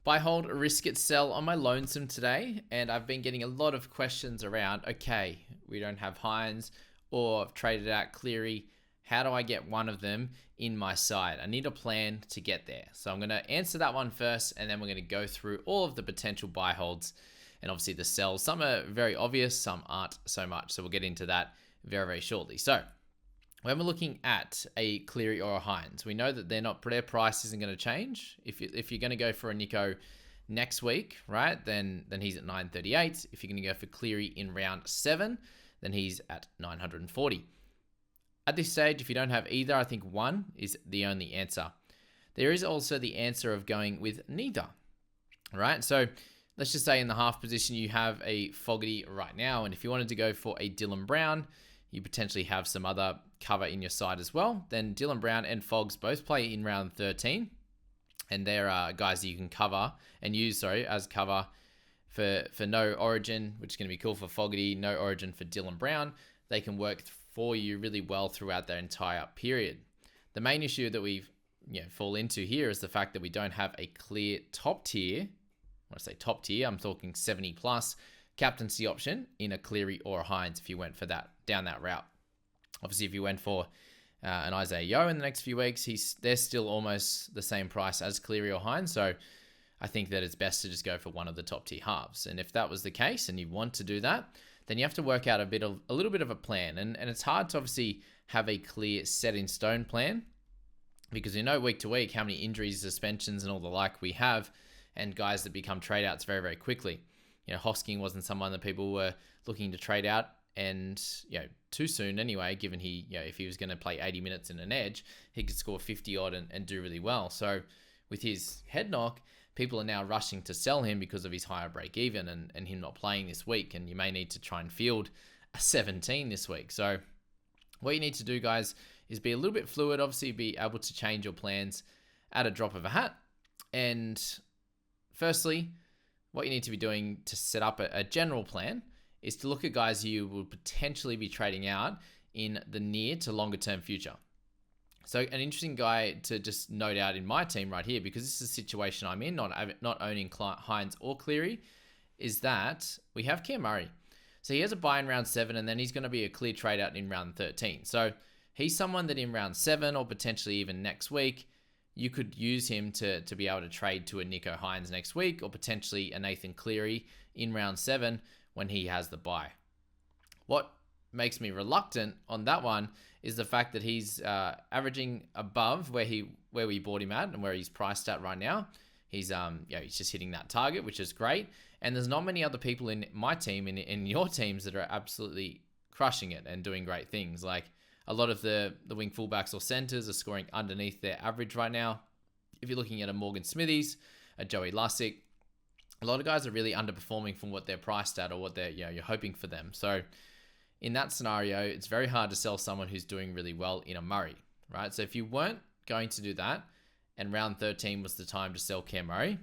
Buy, hold, risk it, sell on my lonesome today, and I've been getting a lot of questions around, okay, we don't have Hynes, or I've traded out Cleary. How do I get one of them in my side? I need a plan to get there. So I'm going to answer that one first, and then we're going to go through all of the potential buy holds and obviously the sells. Some are very obvious, some aren't so much. So we'll get into that very, very shortly. So when we're looking at a Cleary or a Hynes, we know that their price isn't going to change. If you're going to go for a Nico next week, right, then he's at 938. If you're going to go for Cleary in round 7, then he's at 940. At this stage, if you don't have either, I think one is the only answer. There is also the answer of going with neither, right? So let's just say in the half position, you have a Fogarty right now, and if you wanted to go for a Dylan Brown, you potentially have some other cover in your side as well. Then Dylan Brown and Fogs both play in round 13, and they're guys that you can cover and use, as cover for no origin, which is going to be cool for Fogarty, no origin for Dylan Brown. They can work for you really well throughout their entire period. The main issue that we fall into here is the fact that we don't have a clear top tier. When I say top tier, I'm talking 70 plus captaincy option in a Cleary or a Hynes if you went for that down that route. Obviously, if you went for an Isaiah Yeo in the next few weeks, they're still almost the same price as Cleary or Hynes. So I think that it's best to just go for one of the top tier halves. And if that was the case and you want to do that, then you have to work out a little bit of a plan. And it's hard to obviously have a clear set in stone plan because you know week to week how many injuries, suspensions, and all the like we have, and guys that become trade outs very, very quickly. Hosking wasn't someone that people were looking to trade out and too soon anyway, given he if he was going to play 80 minutes in an edge, he could score 50 odd and do really well. So with his head knock, people are now rushing to sell him because of his higher break even and him not playing this week, and you may need to try and field a 17 this week. So what you need to do, guys, is be a little bit fluid, obviously be able to change your plans at a drop of a hat. And firstly, what you need to be doing to set up a general plan is to look at guys you will potentially be trading out in the near to longer term future. So an interesting guy to just note out in my team right here, because this is a situation I'm in, not owning Hynes or Cleary, is that we have Cam Murray. So he has a buy in round 7, and then he's going to be a clear trade out in round 13. So he's someone that in round 7 or potentially even next week, you could use him to be able to trade to a Nico Hynes next week, or potentially a Nathan Cleary in round 7 when he has the buy. What makes me reluctant on that one is the fact that he's averaging above where we bought him at and where he's priced at right now. He's he's just hitting that target, which is great. And there's not many other people in my team, in your teams, that are absolutely crushing it and doing great things. Like a lot of the wing fullbacks or centers are scoring underneath their average right now. If you're looking at a Morgan Smithies, a Joey Lussick, a lot of guys are really underperforming from what they're priced at or what they're you're hoping for them. So in that scenario, it's very hard to sell someone who's doing really well in a Murray, right? So if you weren't going to do that and round 13 was the time to sell Cam Murray,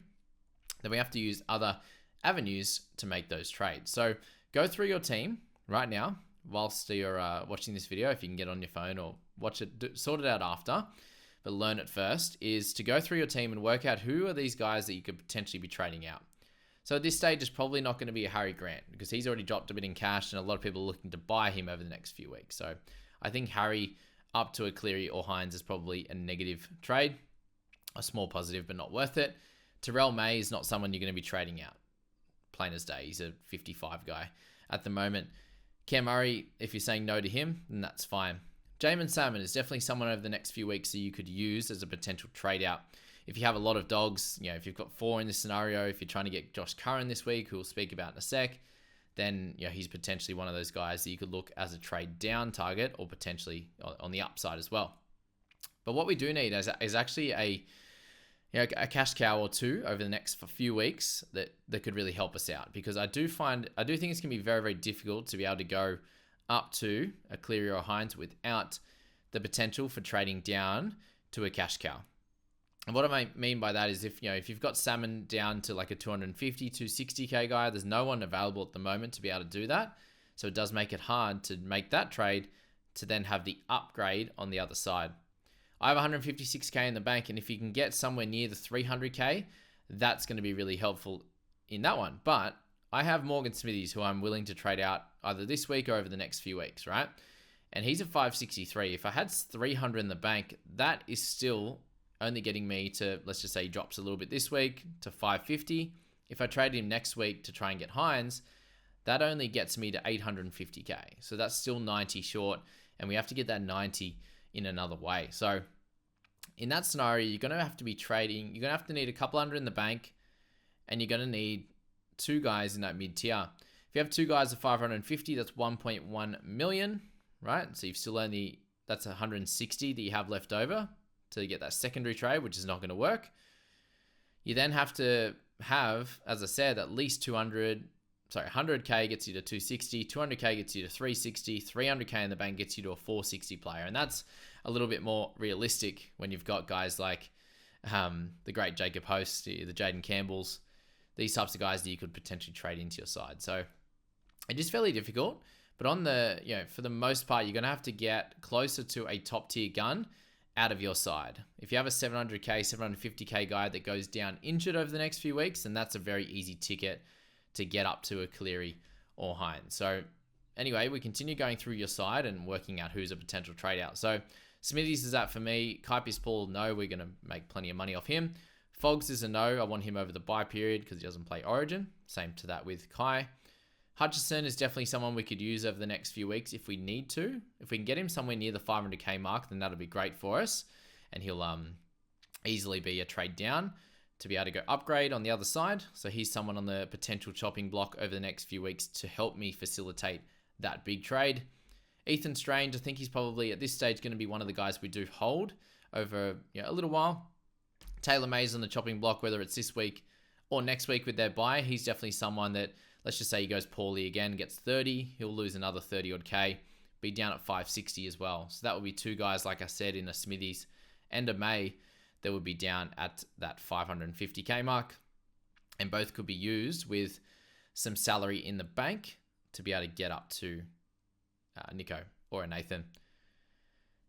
then we have to use other avenues to make those trades. So go through your team right now whilst you're watching this video, if you can get on your phone or watch it, sort it out after, but learn it first, is to go through your team and work out who are these guys that you could potentially be trading out. So at this stage, it's probably not going to be a Harry Grant because he's already dropped a bit in cash and a lot of people are looking to buy him over the next few weeks. So I think Harry up to a Cleary or Hynes is probably a negative trade, a small positive, but not worth it. Terrell May is not someone you're going to be trading out. Plain as day. He's a 55 guy at the moment. Cam Murray, if you're saying no to him, then that's fine. Jamin Salmon is definitely someone over the next few weeks that you could use as a potential trade out. If you have a lot of dogs, if you've got 4 in this scenario, if you're trying to get Josh Curran this week, who we'll speak about in a sec, then he's potentially one of those guys that you could look as a trade down target or potentially on the upside as well. But what we do need is actually a cash cow or two over the next few weeks that could really help us out, because I do think it's going to be very, very difficult to be able to go up to a Cleary or a Hynes without the potential for trading down to a cash cow. And what I mean by that is if you've got Salmon down to like a 250, 260k guy, there's no one available at the moment to be able to do that. So it does make it hard to make that trade to then have the upgrade on the other side. I have 156k in the bank, and if you can get somewhere near the 300k, that's going to be really helpful in that one. But I have Morgan Smithies, who I'm willing to trade out either this week or over the next few weeks, right? And he's at 563. If I had 300 in the bank, that is still only getting me to, let's just say he drops a little bit this week to 550. If I trade him next week to try and get Hynes, that only gets me to 850k. So that's still 90 short, and we have to get that 90 in another way. So in that scenario, you're going to have to be trading. You're going to have to need a couple hundred in the bank, and you're going to need 2 guys in that mid-tier. If you have 2 guys at 550, that's 1.1 million, right? So you've still only, that's 160 that you have left over to get that secondary trade, which is not going to work. You then have to have, as I said, at least 100k gets you to 260, 200k gets you to 360, 300k in the bank gets you to a 460 player. And that's a little bit more realistic when you've got guys like the great Jacob Host, the Jaden Campbells, these types of guys that you could potentially trade into your side. So it is fairly difficult, but on the, for the most part, you're going to have to get closer to a top tier gun out of your side. If you have a 700k, 750k guy that goes down injured over the next few weeks, then that's a very easy ticket to get up to a Cleary or Hynes. So anyway, we continue going through your side and working out who's a potential trade out. So Smithies is that for me. Kaipi's Paul, no, we're going to make plenty of money off him. Fogs is a no. I want him over the bye period because he doesn't play Origin. Same to that with Kai. Hutchison is definitely someone we could use over the next few weeks if we need to. If we can get him somewhere near the 500k mark, then that'll be great for us. And he'll easily be a trade down to be able to go upgrade on the other side. So he's someone on the potential chopping block over the next few weeks to help me facilitate that big trade. Ethan Strange, I think he's probably at this stage going to be one of the guys we do hold over a little while. Taylor May's on the chopping block, whether it's this week or next week with their buy. He's definitely someone that, let's just say he goes poorly again, gets 30, he'll lose another 30 odd K, be down at 560 as well. So that would be 2 guys, like I said, in a Smithies end of May that would be down at that 550k mark. And both could be used with some salary in the bank to be able to get up to Nico or a Nathan.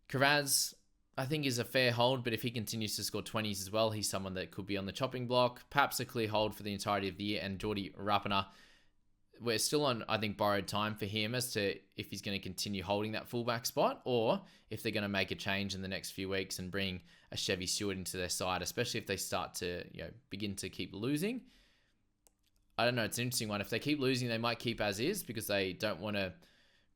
Karaz, I think, is a fair hold, but if he continues to score 20s as well, he's someone that could be on the chopping block. Perhaps a clear hold for the entirety of the year. And Geordie Rapana, we're still on, I think, borrowed time for him as to if he's going to continue holding that fullback spot or if they're going to make a change in the next few weeks and bring a Chevy Stewart into their side, especially if they start to begin to keep losing. I don't know. It's an interesting one. If they keep losing, they might keep as is because they don't want to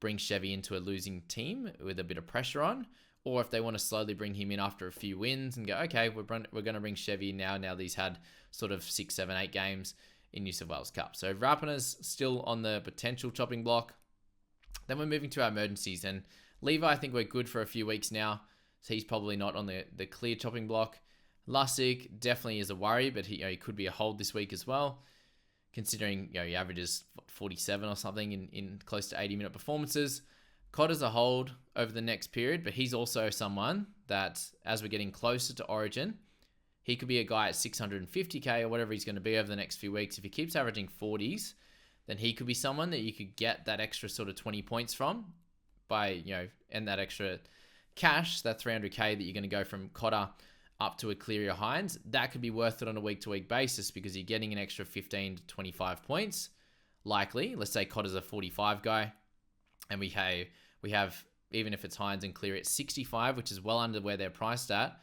bring Chevy into a losing team with a bit of pressure on. Or if they want to slowly bring him in after a few wins and go, okay, we're going to bring Chevy now that he's had sort of 6, 7, 8 games in New South Wales Cup. So Rapana's still on the potential chopping block. Then we're moving to our emergencies. And Levi, I think we're good for a few weeks now. So he's probably not on the clear chopping block. Lussick definitely is a worry, but he could be a hold this week as well. Considering he averages 47 or something in close to 80-minute performances. Cotter's a hold over the next period, but he's also someone that, as we're getting closer to Origin, he could be a guy at 650k or whatever he's going to be over the next few weeks. If he keeps averaging 40s, then he could be someone that you could get that extra sort of 20 points from by, and that extra cash, that 300k that you're going to go from Cotter up to a Cleary or Hynes. That could be worth it on a week-to-week basis because you're getting an extra 15 to 25 points. Likely, let's say Cotter's a 45 guy, and we have, even if it's Hynes and Cleary at 65, which is well under where they're priced at,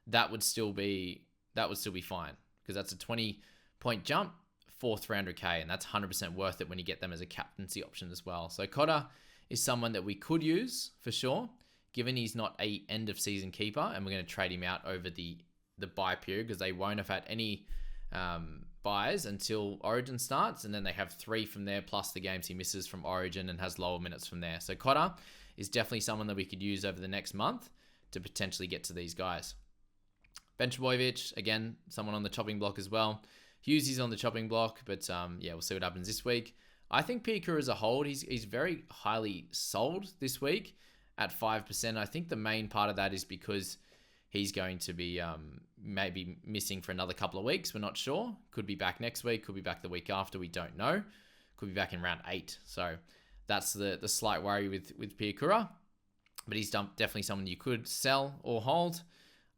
that would still be fine because that's a 20-point jump for 300k, and that's 100% worth it when you get them as a captaincy option as well. So Cotter is someone that we could use for sure, given he's not a end of season keeper, and we're going to trade him out over the bye period because they won't have had any buys until Origin starts, and then they have 3 from there plus the games he misses from Origin and has lower minutes from there. So Cotter is definitely someone that we could use over the next month to potentially get to these guys. Benchabojevic, again, someone on the chopping block as well. Hughes is on the chopping block, but we'll see what happens this week. I think Piakura is a hold. He's very highly sold this week at 5%. I think the main part of that is because he's going to be maybe missing for another couple of weeks. We're not sure. Could be back next week. Could be back the week after. We don't know. Could be back in round 8. So that's the slight worry with Piakura. But he's definitely someone you could sell or hold.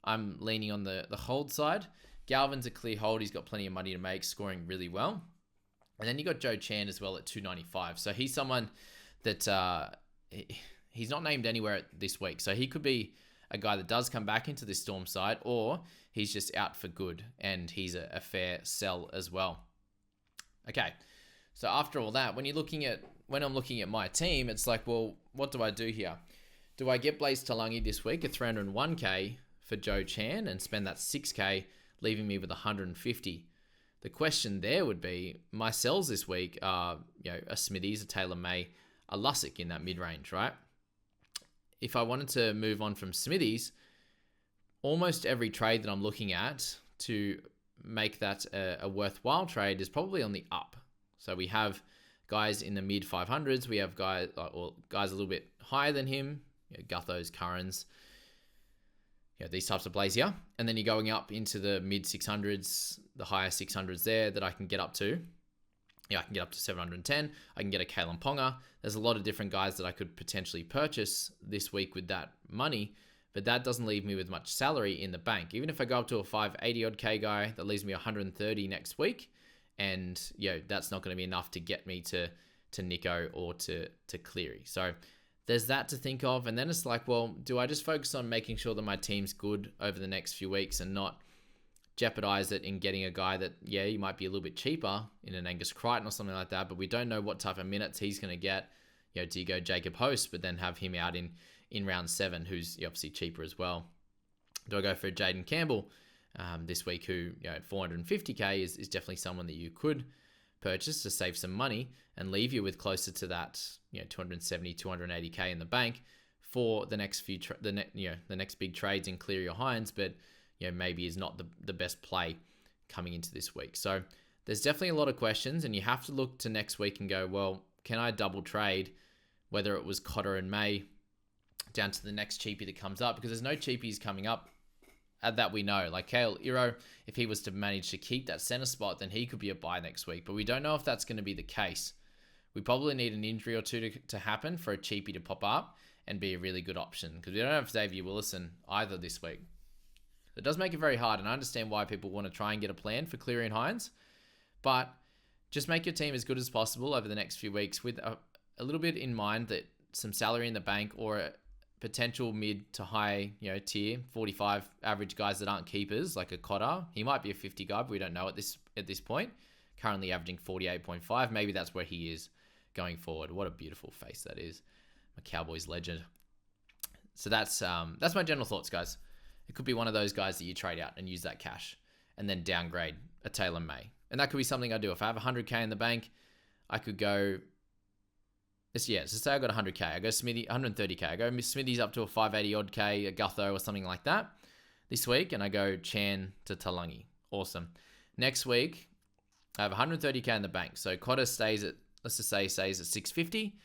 I'm leaning on the hold side Galvin's a clear hold. He's got plenty of money to make, scoring really well. And then you got Joe Chan as well at 295. So he's someone that he's not named anywhere this week. So he could be a guy that does come back into this Storm side, or he's just out for good and he's a fair sell as well. Okay, so after all that, when I'm looking at my team, it's like, well, what do I do here? Do I get Blaze Talagi this week at 301k for Joe Chan and spend that 6k, leaving me with 150? The question there would be, my sells this week are, a Smithies, a Taylor May, a Lussick in that mid-range, right? If I wanted to move on from Smithies, almost every trade that I'm looking at to make that a worthwhile trade is probably on the up. So we have guys in the mid 500s. We have guys a little bit higher than him, Gutho's, Currans, these types of plays here. And then you're going up into the mid 600s, the higher 600s there that I can get up to. I can get up to 710. I can get a Kalen Ponga. There's a lot of different guys that I could potentially purchase this week with that money, but that doesn't leave me with much salary in the bank. Even if I go up to a 580 odd K guy, that leaves me 130 next week. And that's not going to be enough to get me to Nico or to Cleary. So there's that to think of. And then it's like, well, do I just focus on making sure that my team's good over the next few weeks and not jeopardize it in getting a guy that, he might be a little bit cheaper in an Angus Crichton or something like that, but we don't know what type of minutes he's going to get. Do you go Jacob Host, but then have him out in round 7, who's obviously cheaper as well? Do I go for Jaden Campbell this week, who at 450k is definitely someone that you could purchase to save some money and leave you with closer to that 270, 280k in the bank for the next few the next big trades in Cleary or Hynes, but maybe is not the best play coming into this week. So there's definitely a lot of questions, and you have to look to next week and go, well, can I double trade, whether it was Cotter and May, down to the next cheapie that comes up, because there's no cheapies coming up that we know. Like Kale Iro, if he was to manage to keep that center spot, then he could be a buy next week, but we don't know if that's going to be the case. We probably need an injury or two to happen for a cheapie to pop up and be a really good option, because we don't have Xavier Willison either this week. It does make it very hard, and I understand why people want to try and get a plan for Cleary and Hynes, but just make your team as good as possible over the next few weeks with a little bit in mind that some salary in the bank or a potential mid to high, tier 45 average guys that aren't keepers, like a Cotter. He might be a 50 guy, but we don't know at this point. Currently averaging 48.5. Maybe that's where he is going forward. What a beautiful face that is. A Cowboys legend. So that's my general thoughts, guys. It could be one of those guys that you trade out and use that cash and then downgrade a Taylor May. And that could be something I do. If I have 100k in the bank, I could go... so say I got 100k. I go Smithy, 130k. I go Smithies up to a 580 odd K, a Gutho or something like that this week. And I go Chan to Talagi. Awesome. Next week, I have 130k in the bank. So Cotter stays at, let's just say, stays at 650.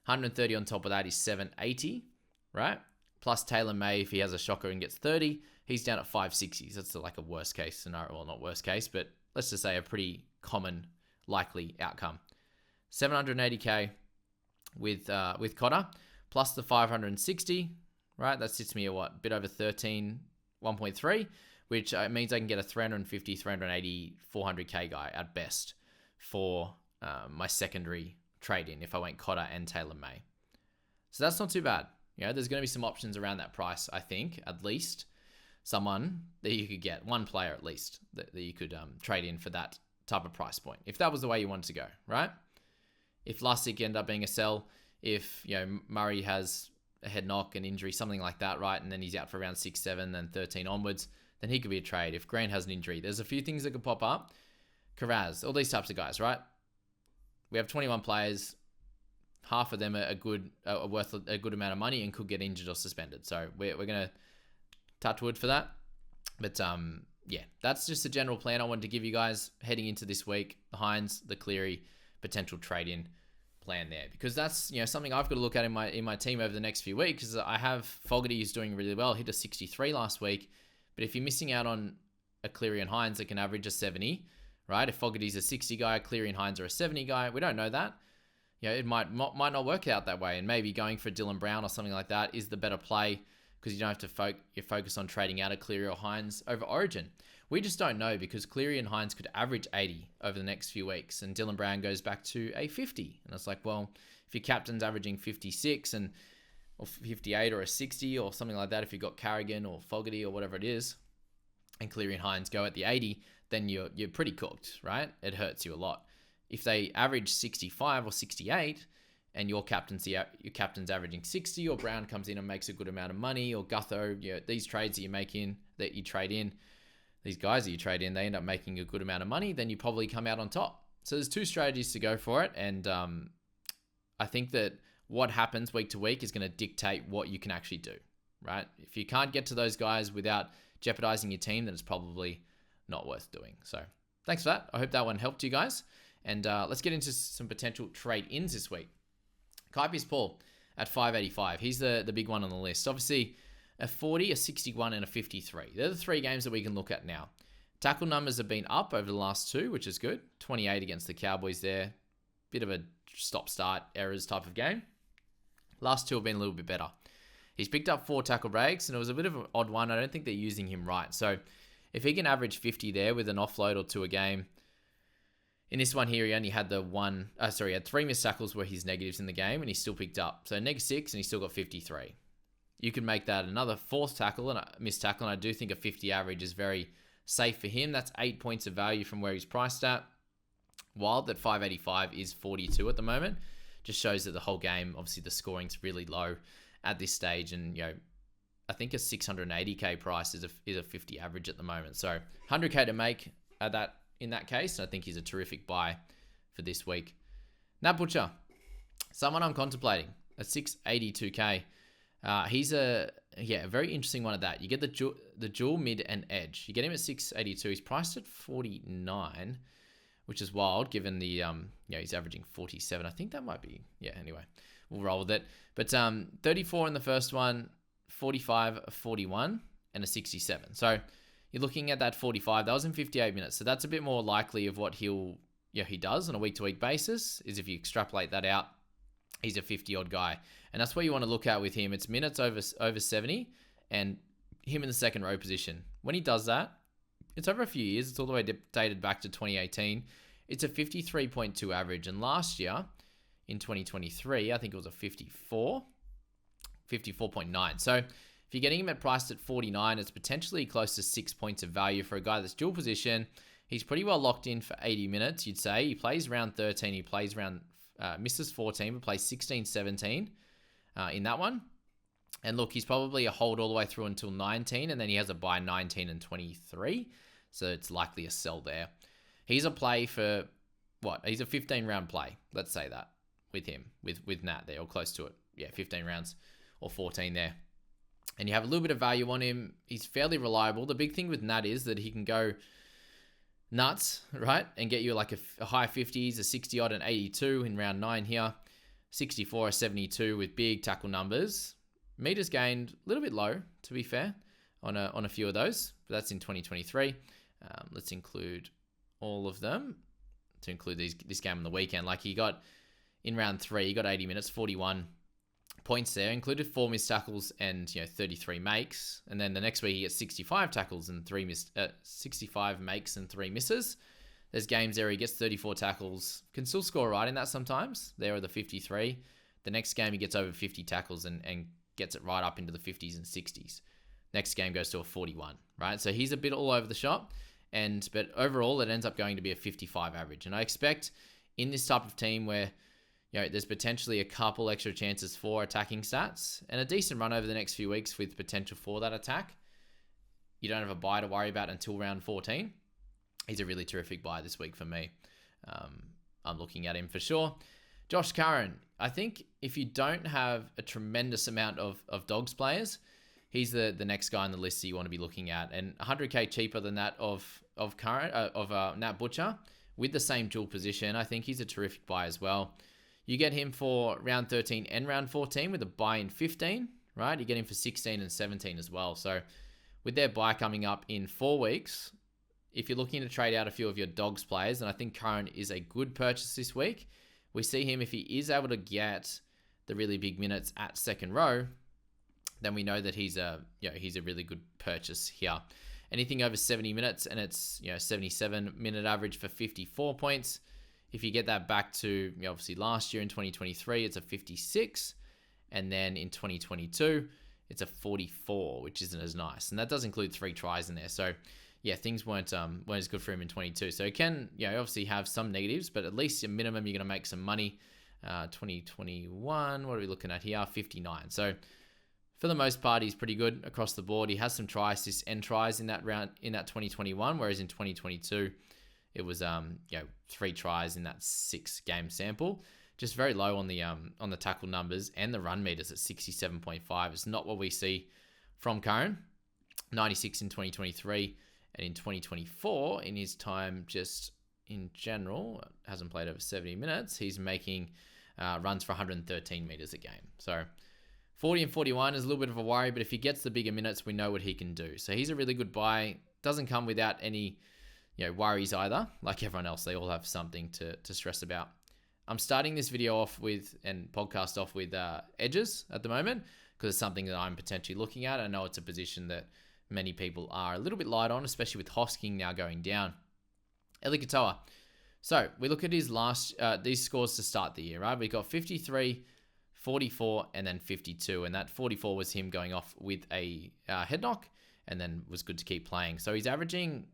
130 on top of that is 780, right? Plus Taylor May, if he has a shocker and gets 30, he's down at 560s. That's like a worst case scenario. Well, not worst case, but let's just say a pretty common likely outcome. 780k with Cotter, plus the 560, right? That sits me at what? A bit over 13, 1.3, which means I can get a 350, 380, 400k guy at best for my secondary trade-in if I went Cotter and Taylor May. So that's not too bad. There's going to be some options around that price, I think, at least. Someone that you could get, one player at least, that you could trade in for that type of price point, if that was the way you wanted to go, right? If Lussick ended up being a sell, if Murray has a head knock, an injury, something like that, right, and then he's out for around 6, 7, then 13 onwards, then he could be a trade. If Grant has an injury, there's a few things that could pop up. Karaz, all these types of guys, right? We have 21 players. Half of them are worth a good amount of money and could get injured or suspended. So we're going to touch wood for that. But that's just a general plan I wanted to give you guys heading into this week. The Hynes, the Cleary, potential trade-in plan there, because that's something I've got to look at in my team over the next few weeks. Because I have Fogarty who's doing really well, hit a 63 last week. But if you're missing out on a Cleary and Hynes that can average a 70, right? If Fogarty's a 60 guy, Cleary and Hynes are a 70 guy, we don't know that. It might not work out that way, and maybe going for Dylan Brown or something like that is the better play, because you don't have to focus on trading out a Cleary or Hynes over Origin, We just don't know because Cleary and Hynes could average 80 over the next few weeks, and Dylan Brown goes back to a 50. And it's like, well, if your captain's averaging 56 or 58 or a 60 or something like that, if you've got Carrigan or Fogarty or whatever it is, and Cleary and Hynes go at the 80, then you're pretty cooked, right? It hurts you a lot. If they average 65 or 68, and your captain's averaging 60, or Brown comes in and makes a good amount of money, or Gutho, these trades that you trade in, these guys that you trade in, they end up making a good amount of money, then you probably come out on top. So there's two strategies to go for it, and I think that what happens week to week is going to dictate what you can actually do, right? If you can't get to those guys without jeopardizing your team, then it's probably not worth doing. So thanks for that. I hope that one helped you guys. And let's get into some potential trade-ins this week. Kaipi's Paul at 585. He's the big one on the list. Obviously, a 40, a 61, and a 53. They're the three games that we can look at now. Tackle numbers have been up over the last two, which is good. 28 against the Cowboys there. Bit of a stop-start errors type of game. Last two have been a little bit better. He's picked up 4 tackle breaks, and it was a bit of an odd one. I don't think they're using him right. So if he can average 50 there with an offload or two a game, in this one here, he only had he had 3 missed tackles where he's negatives in the game, and he still picked up. So -6, and he still got 53. You can make that another 4th tackle and a missed tackle, and I do think a 50 average is very safe for him. That's 8 points of value from where he's priced at. Wild that 585 is 42 at the moment. Just shows that the whole game, obviously the scoring's really low at this stage, and I think a 680k price is a 50 average at the moment. So 100k to make at that. In that case, I think he's a terrific buy for this week. Nat Butcher, someone I'm contemplating at 682k. He's a very interesting one at that. You get the dual mid and edge. You get him at 682. He's priced at 49, which is wild given the he's averaging 47. I think that might be anyway. We'll roll with it. But 34 in the first one, 45, 41, and a 67. So you're looking at that 45. That was in 58 minutes. So that's a bit more likely of what he does on a week-to-week basis, is if you extrapolate that out, he's a 50-odd guy. And that's what you want to look at with him. It's minutes over 70 and him in the second row position. When he does that, it's over a few years. It's all the way dated back to 2018. It's a 53.2 average. And last year, in 2023, I think it was a 54.9. So if you're getting him at priced at 49, it's potentially close to 6 points of value for a guy that's dual position. He's pretty well locked in for 80 minutes, you'd say. He plays round 13. He plays round, misses 14, but plays 16, 17 in that one. And look, he's probably a hold all the way through until 19, and then he has a buy 19 and 23. So it's likely a sell there. He's a play for, He's a 15-round play. Let's say that with him, with Nat there, or close to it. Yeah, 15 rounds or 14 there. And you have a little bit of value on him. He's fairly reliable. The big thing with Nat is that he can go nuts, right? And get you like a high 50s, a 60-odd, and 82 in round 9 here. 64, a 72 with big tackle numbers. Meters gained a little bit low, to be fair, on a few of those. But that's in 2023. Let's include all of them to include this game on the weekend. Like he got, in round 3, he got 80 minutes, 41 points there, included 4 missed tackles and 33 makes, and then the next week he gets 65 tackles and 65 makes and 3 misses. There's games there he gets 34 tackles, can still score right in that sometimes. There are the 53. The next game he gets over 50 tackles and gets it right up into the 50s and 60s. Next game goes to a 41, right? So he's a bit all over the shop, but overall it ends up going to be a 55 average. And I expect in this type of team where there's potentially a couple extra chances for attacking stats and a decent run over the next few weeks with potential for that attack. You don't have a buy to worry about until round 14. He's a really terrific buy this week for me. I'm looking at him for sure. Josh Curran, I think if you don't have a tremendous amount of Dogs players, he's the next guy on the list that you want to be looking at. And 100k cheaper than that of Nat Butcher with the same dual position. I think he's a terrific buy as well. You get him for round 13 and round 14 with a buy in 15, right? You get him for 16 and 17 as well. So with their buy coming up in 4 weeks, if you're looking to trade out a few of your Dogs players, and I think Curran is a good purchase this week, we see him, if he is able to get the really big minutes at second row, then we know that he's a really good purchase here. anything over 70 minutes, and it's 77-minute average for 54 points. If you get that back to obviously last year in 2023, it's a 56, and then in 2022, it's a 44, which isn't as nice, and that does include 3 tries in there. So yeah, things weren't as good for him in 22. So it can obviously have some negatives, but at least a minimum you're going to make some money. 2021, what are we looking at here? 59. So for the most part, he's pretty good across the board. He has some try assists and tries in that round in that 2021, whereas in 2022 it was 3 tries in that 6 game sample. Just very low on the tackle numbers, and the run meters at 67.5. It's not what we see from Curran. 96 in 2023, and in 2024, in his time just in general, hasn't played over 70 minutes, he's making runs for 113 meters a game. So 40 and 41 is a little bit of a worry, but if he gets the bigger minutes, we know what he can do. So he's a really good buy. Doesn't come without any worries either. Like everyone else, they all have something to stress about. I'm starting this video off with, and podcast off with edges at the moment, because it's something that I'm potentially looking at. I know it's a position that many people are a little bit light on, especially with Hosking now going down. Katoa. So we look at his these scores to start the year, right? We got 53, 44, and then 52. And that 44 was him going off with a head knock, and then was good to keep playing. So he's averaging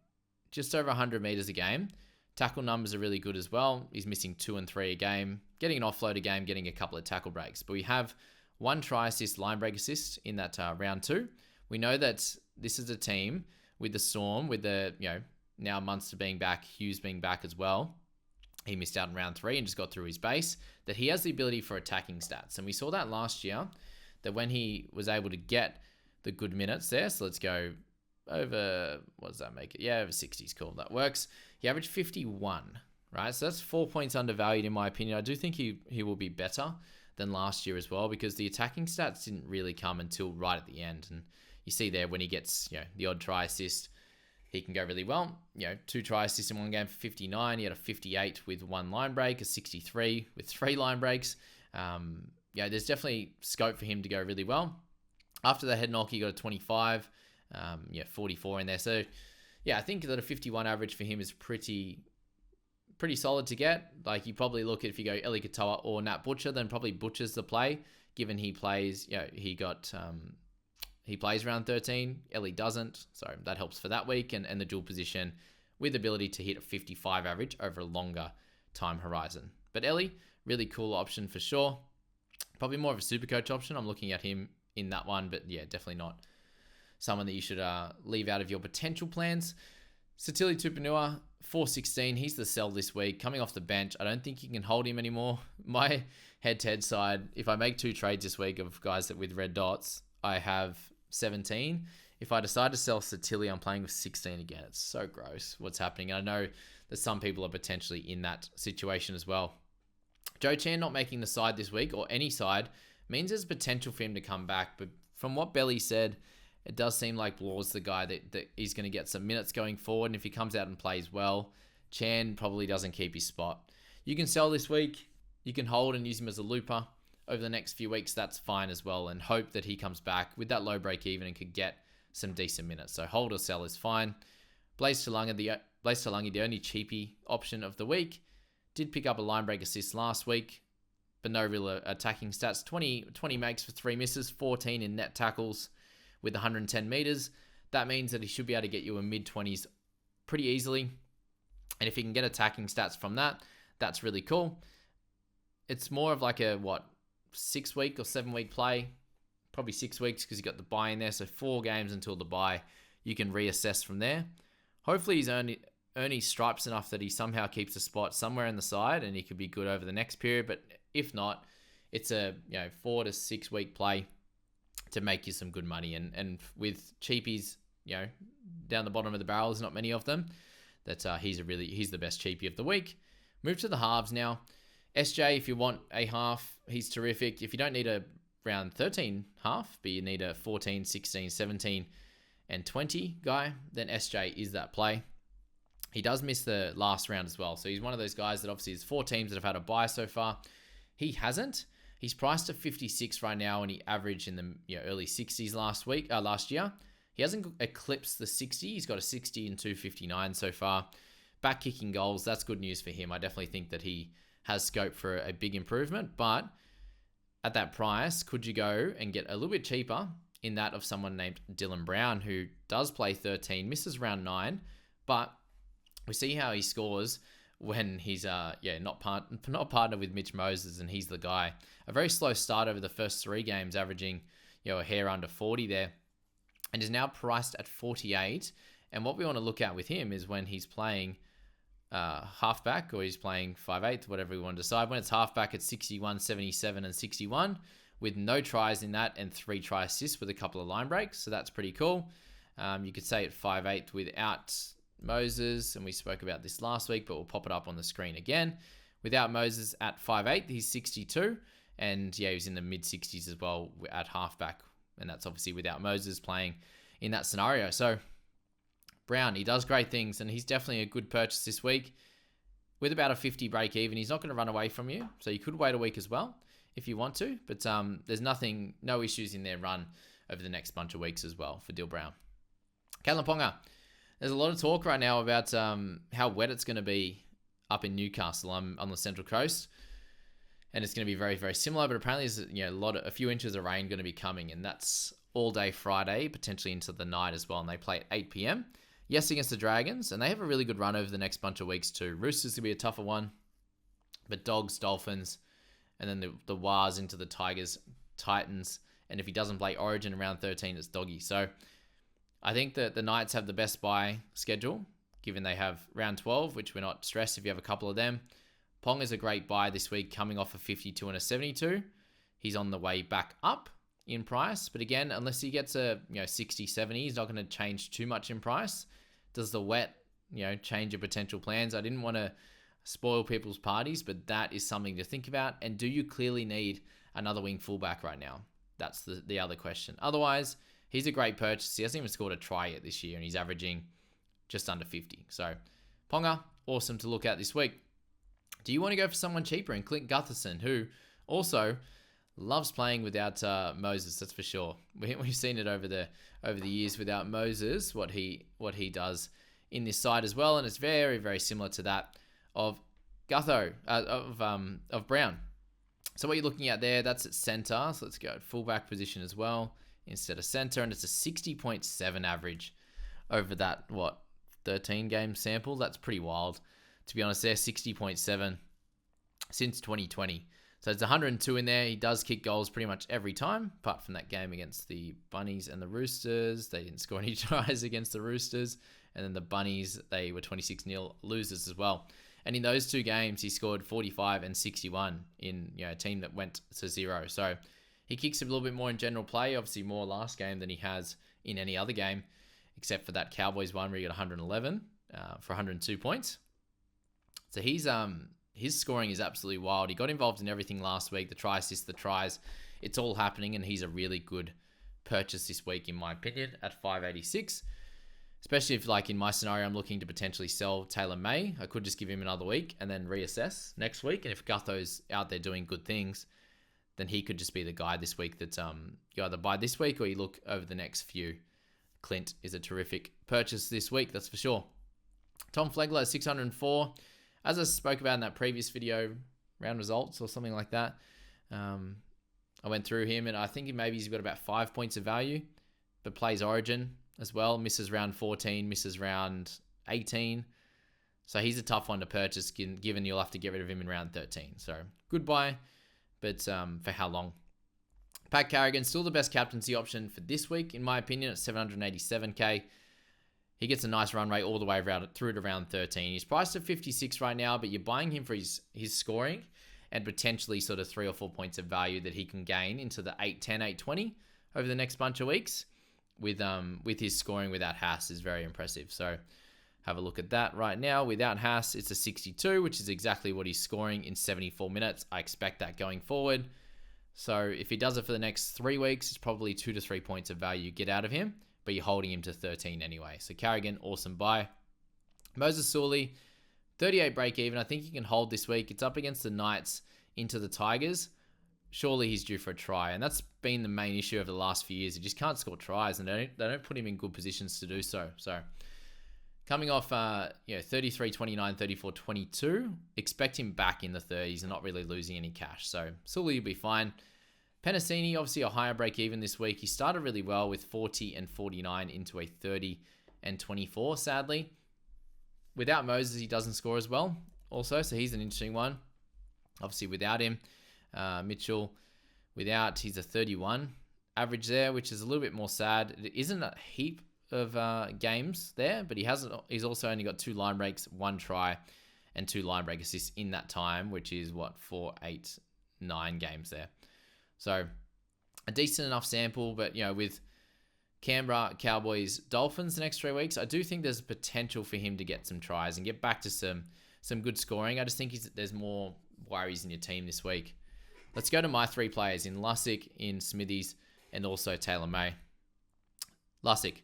just over 100 meters a game. Tackle numbers are really good as well. He's missing 2 and 3 a game, getting an offload a game, getting a couple of tackle breaks. But we have 1 try assist, line break assist in that round 2. We know that this is a team with the Storm, with the, now Munster being back, Hughes being back as well. He missed out in round 3 and just got through his base, that he has the ability for attacking stats. And we saw that last year, that when he was able to get the good minutes there, so let's go over, what does that make it? Yeah, over 60 is cool. That works. He averaged 51, right? So that's 4 points undervalued in my opinion. I do think he will be better than last year as well, because the attacking stats didn't really come until right at the end. And you see there when he gets, the odd try assist, he can go really well. 2 try assists in one game for 59. He had a 58 with 1 line break, a 63 with 3 line breaks. There's definitely scope for him to go really well. After the head knock, he got a 25, 44 in there. So I think that a 51 average for him is pretty solid to get. Like, you probably look at, if you go Eli Katoa or Nat Butcher, then probably Butcher's the play, given he plays, he plays round 13. Ellie doesn't, so that helps for that week, and the dual position with ability to hit a 55 average over a longer time horizon. But Ellie, really cool option for sure. Probably more of a super coach option. I'm looking at him in that one, but yeah, definitely not someone that you should leave out of your potential plans. Sitili Tupanua, 416. He's the sell this week. Coming off the bench, I don't think you can hold him anymore. My head-to-head side, if I make 2 trades this week of guys that with red dots, I have 17. If I decide to sell Sitili, I'm playing with 16 again. It's so gross what's happening. And I know that some people are potentially in that situation as well. Joe Chan not making the side this week, or any side, means there's potential for him to come back. But from what Belly said, it does seem like Blaw's the guy that he's going to get some minutes going forward. And if he comes out and plays well, Chan probably doesn't keep his spot. You can sell this week. You can hold and use him as a looper over the next few weeks. That's fine as well. And hope that he comes back with that low break even and could get some decent minutes. So hold or sell is fine. Blaze Talagi, the only cheapie option of the week. Did pick up a line break assist last week, but no real attacking stats. 20 makes for 3 misses, 14 in net tackles with 110 meters. That means that he should be able to get you a mid-20s pretty easily. And if he can get attacking stats from that, that's really cool. It's more of like a, 6-week or 7-week play? Probably 6 weeks, because you got the bye in there. So 4 games until the bye. You can reassess from there. Hopefully he's earning stripes enough that he somehow keeps a spot somewhere in the side and he could be good over the next period. But if not, it's a 4 to 6 week play to make you some good money. And with cheapies, down the bottom of the barrel, there's not many of them. That he's the best cheapie of the week. Move to the halves now. SJ, if you want a half, he's terrific. If you don't need a round 13 half, but you need a 14, 16, 17, and 20 guy, then SJ is that play. He does miss the last round as well. So he's one of those guys that obviously there's 4 teams that have had a bye so far. He hasn't. He's priced at 56 right now, and he averaged in the early 60s last year. He hasn't eclipsed the 60. He's got a 60 and 259 so far. Back kicking goals, that's good news for him. I definitely think that he has scope for a big improvement. But at that price, could you go and get a little bit cheaper in that of someone named Dylan Brown, who does play 13, misses round 9, but we see how he scores when he's not partnered with Mitch Moses, and he's the guy. A very slow start over the first 3 games, averaging a hair under 40 there, and is now priced at 48. And what we want to look at with him is when he's playing halfback, or he's playing 5/8, whatever we want to decide. When it's halfback, it's 61, 77, and 61, with no tries in that and 3 try assists with a couple of line breaks. So that's pretty cool. You could say at 5/8 without Moses, and we spoke about this last week, but we'll pop it up on the screen again. Without Moses at 5'8", he's 62, and yeah, he's in the mid-60s as well at halfback, and that's obviously without Moses playing in that scenario. So Brown, he does great things, and he's definitely a good purchase this week with about a 50 break even. He's not going to run away from you, so you could wait a week as well if you want to, but there's no issues in their run over the next bunch of weeks as well for Dill Brown. Kalyn Ponga. There's a lot of talk right now about how wet it's going to be up in Newcastle. I'm on the Central Coast, and it's going to be very, very similar. But apparently, there's a few inches of rain going to be coming, and that's all day Friday, potentially into the night as well. And they play at 8 p.m. Yes, against the Dragons, and they have a really good run over the next bunch of weeks too. Roosters going to be a tougher one, but Dogs, Dolphins, and then the Wars into the Tigers, Titans, and if he doesn't play Origin around 13, it's Doggy. So I think that the Knights have the best bye schedule, given they have round 12, which we're not stressed if you have a couple of them. Ponga's a great buy this week, coming off a 52 and a 72. He's on the way back up in price, but again, unless he gets a 60, 70, he's not going to change too much in price. Does the wet change your potential plans? I didn't want to spoil people's parties, but that is something to think about. And do you clearly need another wing fullback right now? That's the other question. Otherwise, he's a great purchase. He hasn't even scored a try yet this year, and he's averaging just under 50. So, Ponga, awesome to look at this week. Do you want to go for someone cheaper? And Clint Gutherson, who also loves playing without Moses, that's for sure. We've seen it over the years without Moses, what he does in this side as well, and it's very, very similar to that of Gutho, of Brown. So what you're looking at there, that's at center. So let's go at fullback position as well instead of center, and it's a 60.7 average over that 13 game sample. That's pretty wild, to be honest. There 60.7 since 2020. So it's 102 in there. He does kick goals pretty much every time, apart from that game against the Bunnies and the Roosters. They didn't score any tries against the Roosters, and then the Bunnies, they were 26-0 losers as well. And in those 2 games, he scored 45 and 61 in a team that went to 0. So he kicks a little bit more in general play, obviously more last game than he has in any other game, except for that Cowboys one where he got 111 for 102 points. So his scoring is absolutely wild. He got involved in everything last week, the try assists, the tries. It's all happening, and he's a really good purchase this week, in my opinion, at 586. Especially if, in my scenario, I'm looking to potentially sell Taylor May. I could just give him another week and then reassess next week. And if Gutho's out there doing good things, then he could just be the guy this week that you either buy this week or you look over the next few. Clint is a terrific purchase this week, that's for sure. Tom Flegler, 604. As I spoke about in that previous video, round results or something like that, I went through him, and I think maybe he's got about 5 points of value, but plays Origin as well. Misses round 14, misses round 18. So he's a tough one to purchase, given you'll have to get rid of him in round 13. So good buy, but for how long? Pat Carrigan, still the best captaincy option for this week, in my opinion, at 787k. He gets a nice run rate all the way through to round 13. He's priced at 56 right now, but you're buying him for his scoring and potentially sort of 3 or 4 points of value that he can gain into the 810, 820 over the next bunch of weeks. With his scoring without Haas is very impressive. So have a look at that right now. Without Haas, it's a 62, which is exactly what he's scoring in 74 minutes. I expect that going forward. So if he does it for the next 3 weeks, it's probably 2 to 3 points of value you get out of him, but you're holding him to 13 anyway. So Carrigan, awesome buy. Moses Suli, 38 break even. I think you can hold this week. It's up against the Knights into the Tigers. surely he's due for a try. And that's been the main issue over the last few years. He just can't score tries, and they don't put him in good positions to do so. So coming off 33, 29, 34, 22, expect him back in the 30s and not really losing any cash. So Suli will be fine. Penisini, obviously a higher break even this week. He started really well with 40 and 49 into a 30 and 24, sadly. Without Moses, he doesn't score as well also, so he's an interesting one. Obviously without him, Mitchell, he's a 31 average there, which is a little bit more sad. It isn't a heap of games there, but he's also only got 2 line breaks, 1 try, and 2 line break assists in that time, which is 4, 8, 9 games there. So a decent enough sample, but with Canberra, Cowboys, Dolphins the next 3 weeks, I do think there's potential for him to get some tries and get back to some good scoring. I just think there's more worries in your team this week. Let's go to my 3 players in Lussick, in Smithies, and also Taylor May. Lussick.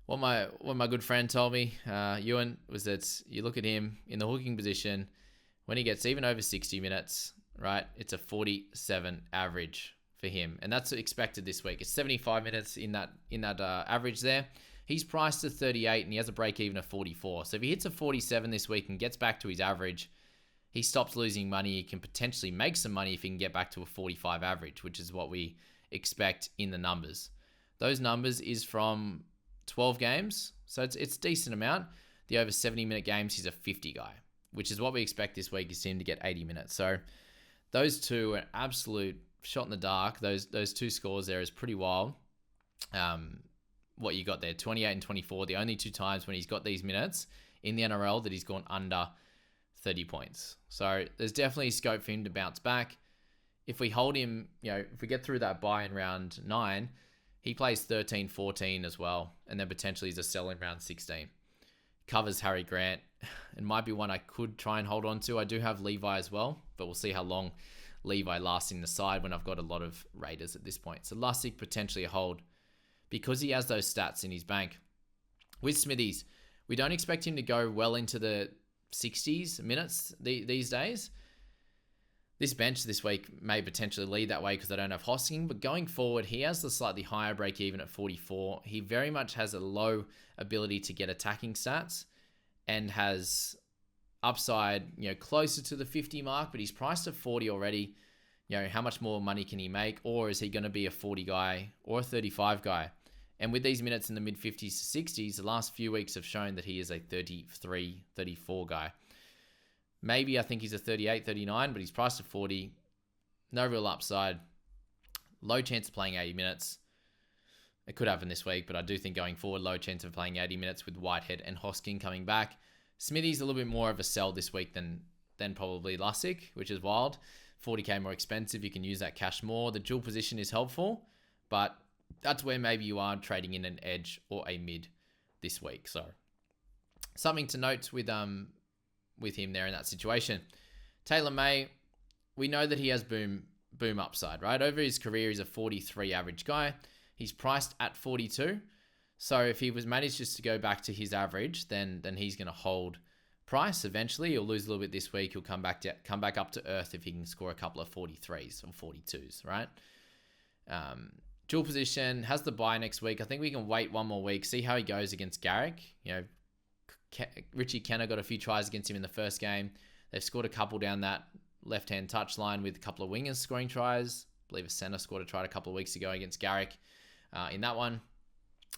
What my good friend told me, Ewan, was that you look at him in the hooking position, when he gets even over 60 minutes, right, it's a 47 average for him, and that's expected this week. It's 75 minutes in that average there. He's priced at 38, and he has a break even of 44. So if he hits a 47 this week and gets back to his average, he stops losing money. He can potentially make some money if he can get back to a 45 average, which is what we expect in the numbers. Those numbers is from 12 games, so it's a decent amount. The over 70-minute games, he's a 50 guy, which is what we expect this week, is him to get 80 minutes. So those two are absolute shot in the dark. Those 2 scores there is pretty wild. What you got there, 28 and 24, the only 2 times when he's got these minutes in the NRL that he's gone under 30 points. So there's definitely scope for him to bounce back. If we hold him, if we get through that bye in round 9, he plays 13, 14 as well, and then potentially is a sell in round 16. Covers Harry Grant. It might be one I could try and hold on to. I do have Levi as well, but we'll see how long Levi lasts in the side when I've got a lot of Raiders at this point. So Lussick potentially a hold because he has those stats in his bank. With Smithies, we don't expect him to go well into the 60s minutes these days. This bench this week may potentially lead that way because I don't have Hosking, but going forward, he has the slightly higher break even at 44. He very much has a low ability to get attacking stats and has upside, closer to the 50 mark, but he's priced at 40 already. How much more money can he make? Or is he going to be a 40 guy or a 35 guy? And with these minutes in the mid 50s to 60s, the last few weeks have shown that he is a 33, 34 guy. Maybe I think he's a 38, 39, but he's priced at 40. No real upside. Low chance of playing 80 minutes. It could happen this week, but I do think going forward, low chance of playing 80 minutes with Whitehead and Hosking coming back. Smithy's a little bit more of a sell this week than probably Lussick, which is wild. 40k more expensive. You can use that cash more. The dual position is helpful, but that's where maybe you are trading in an edge or a mid this week. So something to note with him there in that situation. Taylor May, we know that he has boom upside, right? Over his career, he's a 43 average guy. He's priced at 42. So if he was managed just to go back to his average, then he's going to hold price eventually. He'll lose a little bit this week. He'll come back up to earth if he can score a couple of 43s or 42s, right? Dual position, has the bye next week. I think we can wait one more week, see how he goes against Garrick. Richie Kenner got a few tries against him in the first game. They've scored a couple down that left-hand touchline with a couple of wingers scoring tries. I believe a centre scored a try a couple of weeks ago against Garrick in that one.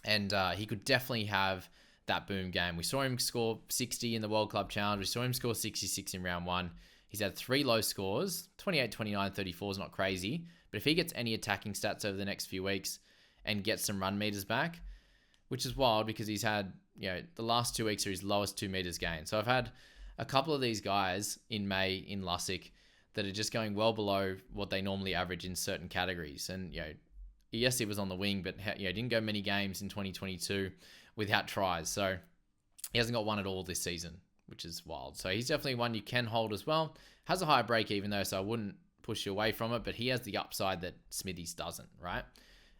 And he could definitely have that boom game. We saw him score 60 in the World Club Challenge. We saw him score 66 in round 1. He's had 3 low scores. 28, 29, 34 is not crazy. But if he gets any attacking stats over the next few weeks and gets some run meters back, which is wild because he's had, the last 2 weeks are his lowest 2 meters gain. So I've had a couple of these guys in May in Lussick that are just going well below what they normally average in certain categories. And, yes, he was on the wing, but didn't go many games in 2022 without tries. So he hasn't got one at all this season, which is wild. So he's definitely one you can hold as well. Has a higher break even though, so I wouldn't push you away from it, but he has the upside that Smithies doesn't, right?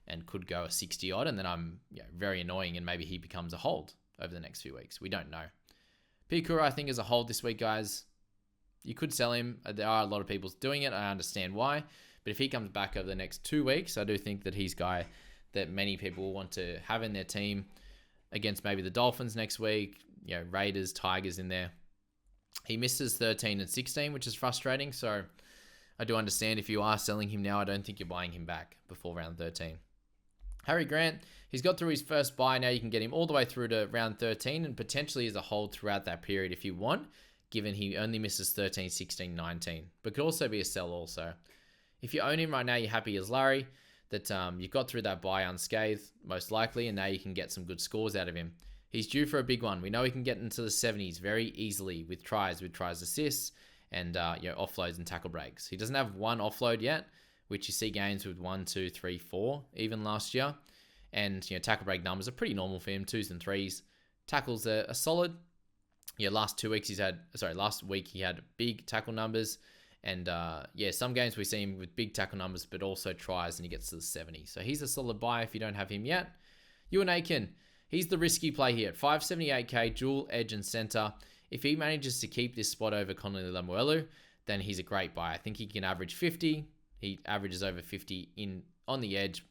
And could go a 60 odd, and then I'm very annoying, and maybe he becomes a hold over the next few weeks. We don't know. Piakura, I think, is a hold this week, guys. You could sell him. There are a lot of people doing it. I understand why. But if he comes back over the next 2 weeks, I do think that he's a guy that many people will want to have in their team against maybe the Dolphins next week, Raiders, Tigers in there. He misses 13 and 16, which is frustrating. So I do understand if you are selling him now, I don't think you're buying him back before round 13. Harry Grant, he's got through his first bye. Now you can get him all the way through to round 13 and potentially as a hold throughout that period if you want, given he only misses 13, 16, 19. But could also be a sell also. If you own him right now, you're happy as Larry that you've got through that bye unscathed, most likely, and now you can get some good scores out of him. He's due for a big one. We know he can get into the 70s very easily with tries assists, and offloads and tackle breaks. He doesn't have one offload yet, which you see games with 1, 2, 3, 4, even last year. And tackle break numbers are pretty normal for him, 2s and 3s. Tackles are solid. Last week he had big tackle numbers. And some games we see him with big tackle numbers, but also tries, and he gets to the 70. So he's a solid buy if you don't have him yet. Ewan Aitken, he's the risky play here at 578k, dual edge and center. If he manages to keep this spot over Connolly Lemuelu, then he's a great buy. I think he can average 50. He averages over 50 on the edge,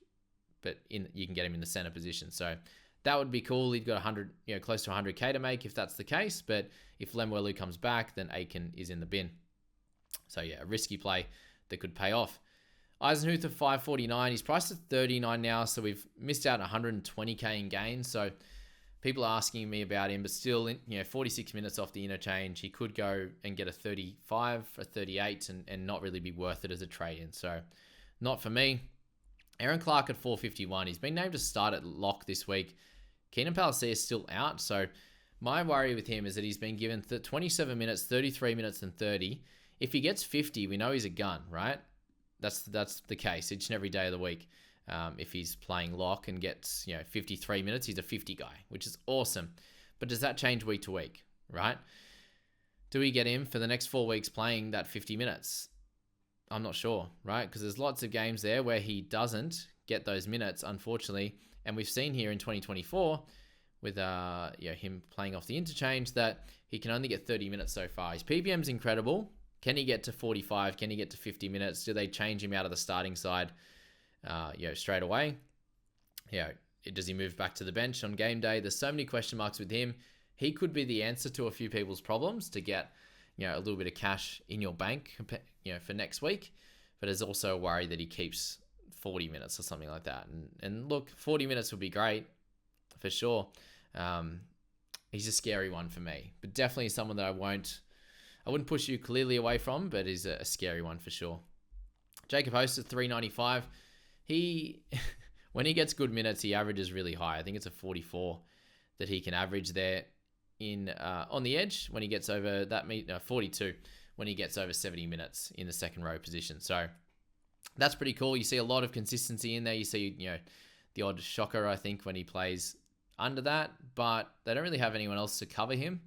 but you can get him in the center position. So that would be cool. He's got 100, close to 100k to make if that's the case. But if Lemuelu comes back, then Aitken is in the bin. So a risky play that could pay off. Eisenhuth at 549. He's priced at 39 now, so we've missed out 120k in gains. So people are asking me about him, but still, 46 minutes off the interchange. He could go and get a 35 or 38 and not really be worth it as a trade-in. So not for me. Aaron Clark at 451. He's been named to start at lock this week. Keenan Palacia is still out. So my worry with him is that he's been given 27 minutes, 33 minutes, and 30. If he gets 50, we know he's a gun, right? That's the case each and every day of the week. If he's playing lock and gets 53 minutes, he's a 50 guy, which is awesome. But does that change week to week, right? Do we get him for the next 4 weeks playing that 50 minutes? I'm not sure, right? Because there's lots of games there where he doesn't get those minutes, unfortunately. And we've seen here in 2024 with him playing off the interchange that he can only get 30 minutes so far. His PPM's incredible. Can he get to 45? Can he get to 50 minutes? Do they change him out of the starting side straight away? Does he move back to the bench on game day? There's so many question marks with him. He could be the answer to a few people's problems to get a little bit of cash in your bank for next week. But there's also a worry that he keeps 40 minutes or something like that. And look, 40 minutes would be great for sure. He's a scary one for me, but definitely someone that I wouldn't push you clearly away from, but is a scary one for sure. Jacob Host at 395. When he gets good minutes, he averages really high. I think it's a 44 that he can average there on the edge when he gets over 42 when he gets over 70 minutes in the second row position. So that's pretty cool. You see a lot of consistency in there. You see, the odd shocker, I think, when he plays under that, but they don't really have anyone else to cover him.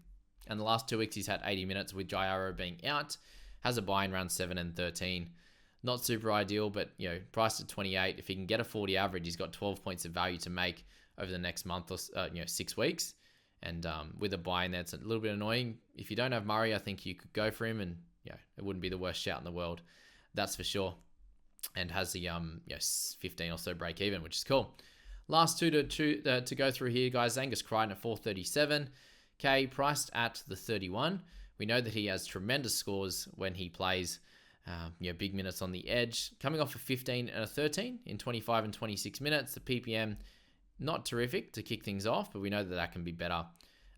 And the last 2 weeks, he's had 80 minutes with Jairo being out. Has a buy in round 7 and 13. Not super ideal, but, priced at 28. If he can get a 40 average, he's got 12 points of value to make over the next month or, 6 weeks. And with a buy in there, it's a little bit annoying. If you don't have Murray, I think you could go for him, and, it wouldn't be the worst shout in the world. That's for sure. And has the 15 or so break even, which is cool. Last two to go through here, guys. Angus Crichton at 437k, priced at the 31. We know that he has tremendous scores when he plays big minutes on the edge. Coming off a 15 and a 13 in 25 and 26 minutes. The PPM, not terrific to kick things off, but we know that can be better.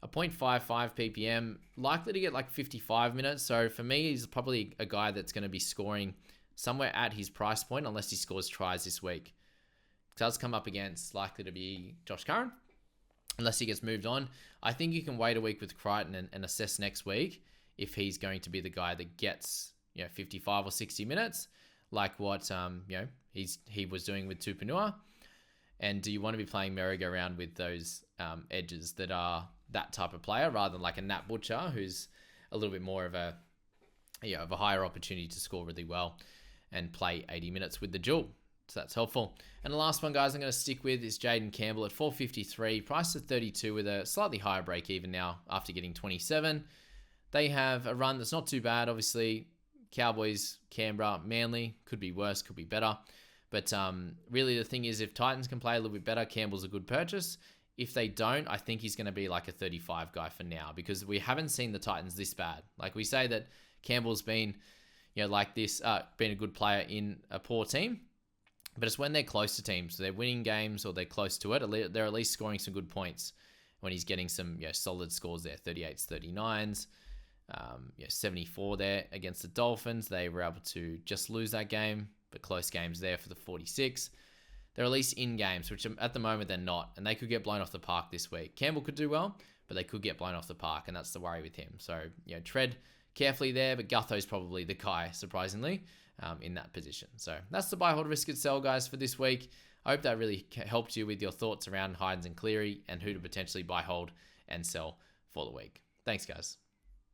A 0.55 PPM, likely to get like 55 minutes. So for me, he's probably a guy that's going to be scoring somewhere at his price point, unless he scores tries this week. Does come up against likely to be Josh Curran, unless he gets moved on. I think you can wait a week with Crichton and assess next week if he's going to be the guy that gets 55 or 60 minutes, like what he was doing with Tupanua. And do you want to be playing merry-go-round with those edges that are that type of player, rather than like a Nat Butcher, who's a little bit more of a higher opportunity to score really well and play 80 minutes with the duel? So that's helpful. And the last one, guys, I'm going to stick with is Jaden Campbell at 453, priced at 32 with a slightly higher break even now after getting 27. They have a run that's not too bad. Obviously, Cowboys, Canberra, Manly, could be worse, could be better. But really the thing is, if Titans can play a little bit better, Campbell's a good purchase. If they don't, I think he's going to be like a 35 guy for now, because we haven't seen the Titans this bad. Like, we say that Campbell's been, like this, been a good player in a poor team, but it's when they're close to teams, so they're winning games or they're close to it, they're at least scoring some good points when he's getting some solid scores there, 38s, 39s, 74 there against the Dolphins. They were able to just lose that game, but close games there for the 46. They're at least in games, which at the moment they're not, and they could get blown off the park this week. Campbell could do well, but they could get blown off the park, and that's the worry with him. So, tread carefully there, but Gutho's probably the guy, surprisingly, in that position. So that's the buy, hold, risk, and sell, guys, for this week. I hope that really helped you with your thoughts around Hynes and Cleary and who to potentially buy, hold, and sell for the week. Thanks, guys.